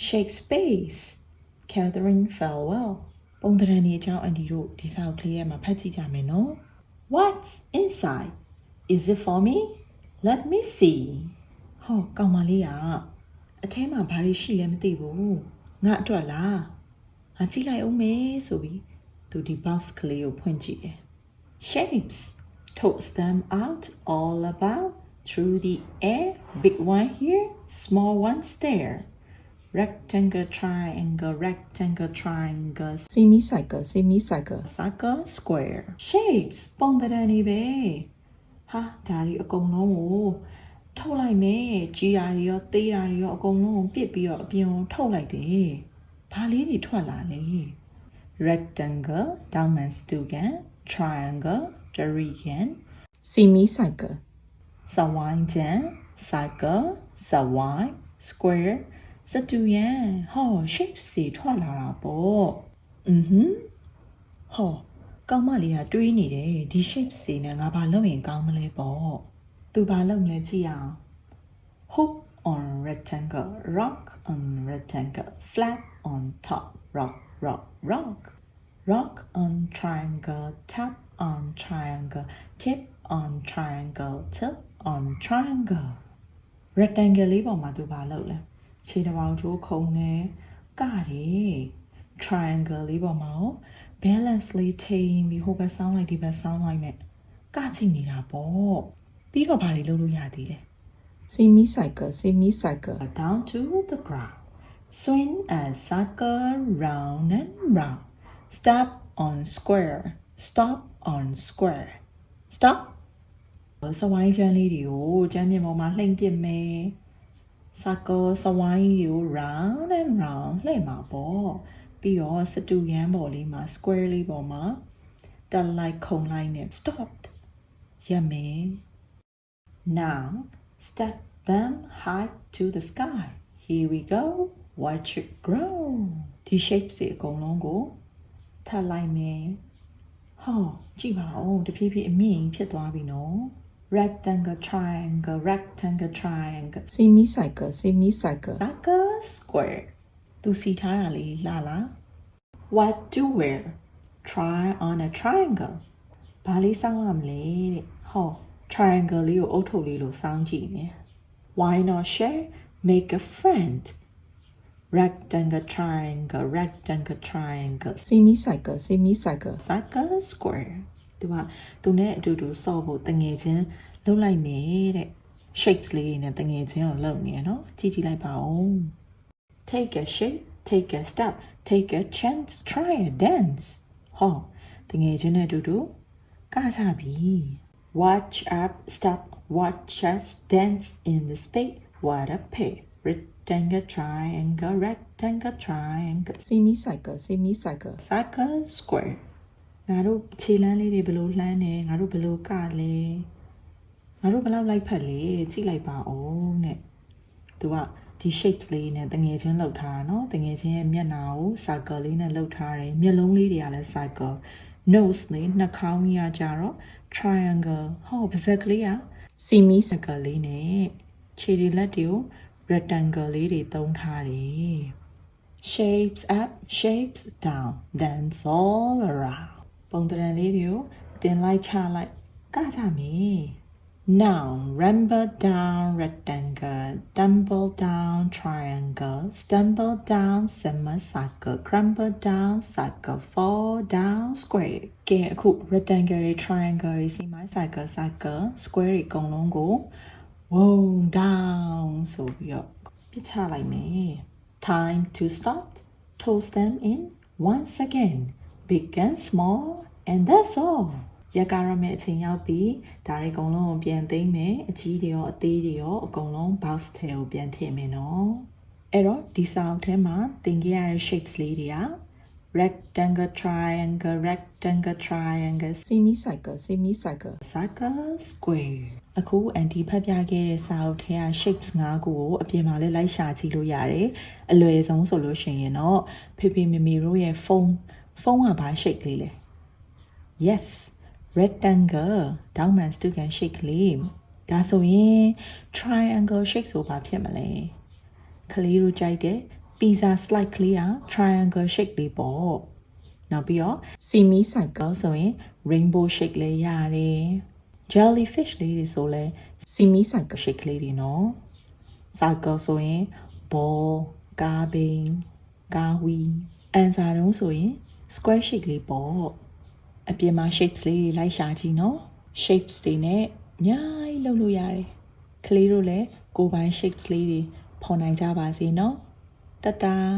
shake space Catherine Falwell ပုံသဏ္ဍာန်ဒီအကြောင်းအန်ဒီတို့ဒီစာအုပ်ကလေးထဲမှာဖတ်ကြည့်ကြမယ်နော် What's inside Is it for me Let me see ဟောကောင်မလေးကအထဲမှာဘာတွေရှိလဲမသိဘူးငါအတွက်လားငါကြည့်လိုက်အောင်မေဆိုပြီးသူဒီ box ကလေးကိုဖွင့်ကြည့်တယ် Shapes toss them out all about through the air big one here small ones there rectangle triangle semicircle circle square shapes ပုံသဏ္ဍာန်တွေပဲဟာဒါတွေအကုန်လုံးကိုထုတ်လိုက်မယ်ကြီးတာတွေရောသေးတာတွေရောအကုန်လုံးကိုပစ်ပြီးတော့အပြင်ကိုထုတ်လိုက်တယ်ဘာလေးတွေထွက်လာလဲ rectangle တောင်းမှန်စတူကန် triangle တရီကန် semicircle စဝိုင်းချန် circle စဝိုင်း square စတူရန်ဟော shapes တွေထွက်လာတာပေါ့ဟောကောင်မလေးကတွေးနေတယ်ဒီ shapes တွေနဲ့ငါဘာလုပ်ရင်ကောင်းမလဲပေါ့သူဘာလုပ်မလဲကြည့်အောင် hook on rectangle rock on rectangle flat on top rock on triangle tap on triangle tip on triangle tip on triangle rectangle လေးပေါ်မှာသူဘာလုပ်လဲခြေတစ်ပေါင်ချိုးခုံနေကတယ် triangle လေးပေါ်မှာ balance လေးထိန်ပြီးဟိုဘက်ဆောင်းလိုက်ဒီဘက်ဆောင်းလိုက်နဲ့ကကြည့်နေတာပေါ့ပြီးတော့ဘာတွေလုပ်လို့ရသေးလဲ semicircle down to the ground swing a circle round and round stop on square stop on square stop စဝိုင်းချမ်းလေးတွေကိုကျမ်းပြင်ပေါ်မှာလှိမ့်ပစ်မယ် circle စဝိုင်းကြီးကို round and round လှည့်မှာပေါ့ပြီးတော့စတူရန်ပေါ်လေးမှာ square လေးပေါ်မှာတက်လိုက်ခုံလိုက်နဲ့ stopped ရမယ် now step them high to the sky here we go watch it grow ဒီ shapes တွေအကုန်လုံးကိုထပ်လိုက်မယ်ဟောကြည့်ပါဦးတဖြည်းဖြည်းအမြင့်ဖြစ်သွားပြီနော် rectangle triangle semicircle circle square သူစီထားတာလေးလာလား what to wear try on a triangle ဘာလေးစောင်းရမလဲတဲ့ဟော triangle လေးကိုအုတ်ထုပ်လေးလိုစောင်းကြည့်နေ why not share make a friend rectangle triangle semicircle circle square သူနဲ့အတူတူစော့ဖို့တငယ်ချင်းလှုပ်လိုက်မယ်တဲ့ shapes လေးနဲ့တငယ်ချင်းကိုလှုပ်နေရနော်ကြည့်ကြည့်လိုက်ပါဦး take a shape take a step take a chance try a dance ဟောတငယ်ချင်းနဲ့အတူတူကကြပြီ watch up stop watch us dance in the space what a pair rectangle triangle semicircle circle square ငါတို့ခြေလမ်းလေးတွေဘယ်လိုလှမ်းနေငါတို့ဘယ်လိုကလဲငါတို့ဘယ်လောက်လိုက်ဖက်လဲကြည့်လိုက်ပါဦးနဲ့သူကဒီ shapes လေးနဲ့တငယ်ချင်းလှုပ်ထားတာเนาะတငယ်ချင်းရဲ့မျက်နှာကို circle လေးနဲ့လှုပ်ထားတယ်မျက်လုံးလေးတွေကလည်း circle nose လေးနှာခေါင်းကြီးကကြတော့ triangle ဟောပါးစပ်ကလေးက semicircle လေးနဲ့ခြေတွေလက်တွေကို rectangle လေးတွေသုံးထားတယ် shapes up shapes down dance all around ပုံသဏ္ဍာန်လေးတွေကိုတင်လိုက်ချလိုက်ကကြမယ် now rumble down rectangle tumble down triangle stumble down semicircle crumble down circle fall down square ကဲအခု rectangle triangle semicircle circle square တွေအကုန်လုံးကို wow down ဆိုပြီးတော့ပြချလိုက်မယ် time to stop toss them in 1 second big and small and that's all ရကြရမယ့်အချိန်ရောက်ပြီဒါတွေအကုန်လုံးကိုပြန်သိမ်းမယ်အကြီးတွေရောအသေးတွေရောအကုန်လုံး box ထဲကိုပြန်ထည့်မယ်နော်အဲ့တော့ဒီစာအုပ်ထဲမှာသင်ခဲ့ရတဲ့ shapes လေးတွေက rectangle triangle semicircle circle square အခုအန်တီဖတ်ပြခဲ့တဲ့စာအုပ်ထဲက shapes 5ခုကိုအပြင်မှာလည်းလိုက်ရှာကြည့်လို့ရတယ်အလွယ်ဆုံးဆိုလို့ရှိရင်တော့ဖေဖေမေမေတို့ရဲ့ဖုန်းကဘာ shape လေးလဲ yes rectangle တောင်းမှန်စတူကန် shape လေးဒါဆိုရင် triangle shape ဆိုဘာဖြစ်မလဲကလေးတို့ကြိုက်တဲ့ pizza slice ကလေးက triangle shape လေးပေါ့နောက်ပြီးတော့ semi circle ဆိုရင် rainbow shape လေးရတယ် jellyfish လေးတွေဆိုလဲ semi circle shape လေးတွေနော် circle ဆိုရင် ball ကားဘိန်းကားဝီအန်စာတုံးဆိုရင် square shape လေးပေါ့အပြင်မှာ shapes လေးတွေလိုက်ရှာကြည့်နော် shapes တွေနဲ့အများကြီးလုပ်လို့ရတယ်ကလေးတို့လည်းကိုယ်ပိုင် shapes လေးတွေဖော်နိုင်ကြပါစေနော်တတား